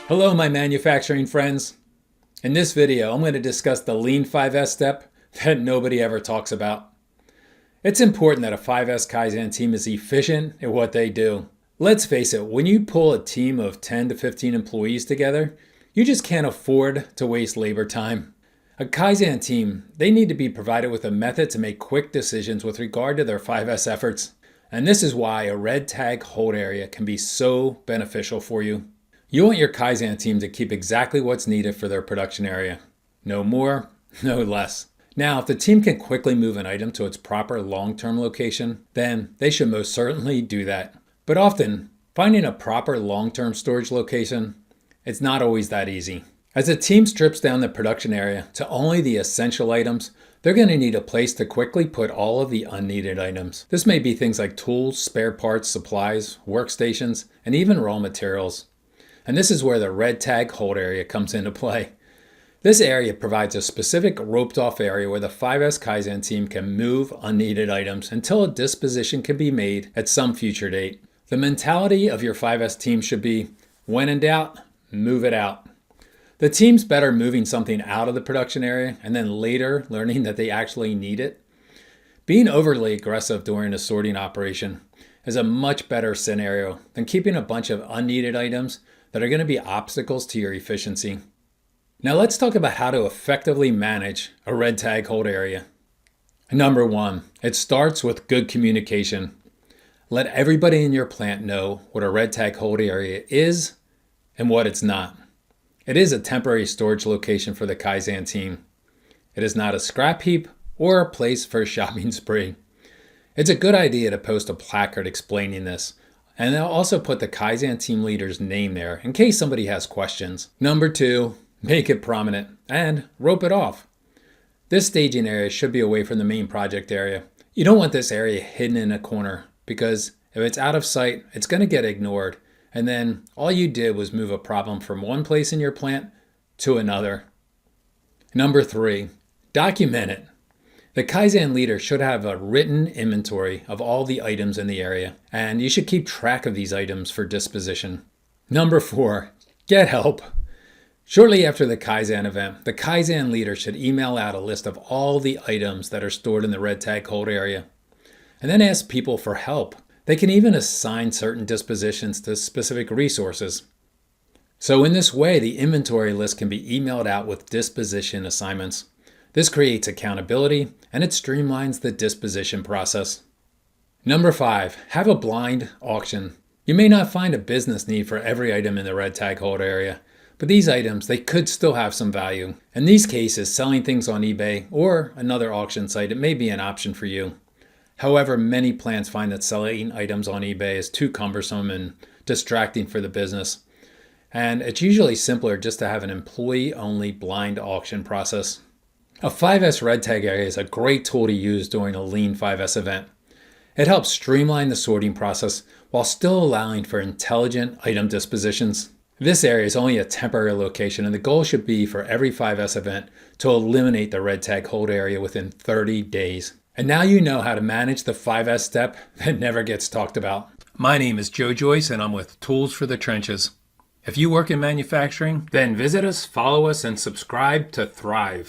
Hello, my manufacturing friends. In this video, I'm going to discuss the Lean 5S step that nobody ever talks about. It's important that a 5S Kaizen team is efficient at what they do. Let's face it, when you pull a team of 10 to 15 employees together, you just can't afford to waste labor time. A Kaizen team, they need to be provided with a method to make quick decisions with regard to their 5S efforts. And this is why a red tag hold area can be so beneficial for you. You want your Kaizen team to keep exactly what's needed for their production area. No more, no less. Now, if the team can quickly move an item to its proper long-term location, then they should most certainly do that. But often, finding a proper long-term storage location, it's not always that easy. As a team strips down the production area to only the essential items, they're going to need a place to quickly put all of the unneeded items. This may be things like tools, spare parts, supplies, workstations, and even raw materials. And this is where the red tag hold area comes into play. This area provides a specific roped off area where the 5S Kaizen team can move unneeded items until a disposition can be made at some future date. The mentality of your 5S team should be, when in doubt, move it out. The team's better moving something out of the production area and then later learning that they actually need it. Being overly aggressive during a sorting operation is a much better scenario than keeping a bunch of unneeded items that are going to be obstacles to your efficiency. Now let's talk about how to effectively manage a red tag hold area. Number one, it starts with good communication. Let everybody in your plant know what a red tag hold area is and what it's not. It is a temporary storage location for the Kaizen team. It is not a scrap heap or a place for a shopping spree. It's a good idea to post a placard explaining this. And they'll also put the Kaizen team leader's name there in case somebody has questions. Number two, make it prominent and rope it off. This staging area should be away from the main project area. You don't want this area hidden in a corner because if it's out of sight, it's going to get ignored. And then all you did was move a problem from one place in your plant to another. Number three, document it. The Kaizen leader should have a written inventory of all the items in the area, and you should keep track of these items for disposition. Number four, get help. Shortly after the Kaizen event, the Kaizen leader should email out a list of all the items that are stored in the red tag hold area, and then ask people for help. They can even assign certain dispositions to specific resources. So in this way, the inventory list can be emailed out with disposition assignments. This creates accountability and it streamlines the disposition process. Number five, have a blind auction. You may not find a business need for every item in the red tag hold area, but these items, they could still have some value. In these cases, selling things on eBay or another auction site, it may be an option for you. However, many plants find that selling items on eBay is too cumbersome and distracting for the business. And it's usually simpler just to have an employee-only blind auction process. A 5S red tag area is a great tool to use during a Lean 5S event. It helps streamline the sorting process while still allowing for intelligent item dispositions. This area is only a temporary location and the goal should be for every 5S event to eliminate the red tag hold area within 30 days. And now you know how to manage the 5S step that never gets talked about. My name is Joe Joyce and I'm with Tools for the Trenches. If you work in manufacturing, then visit us, follow us, and subscribe to thrive.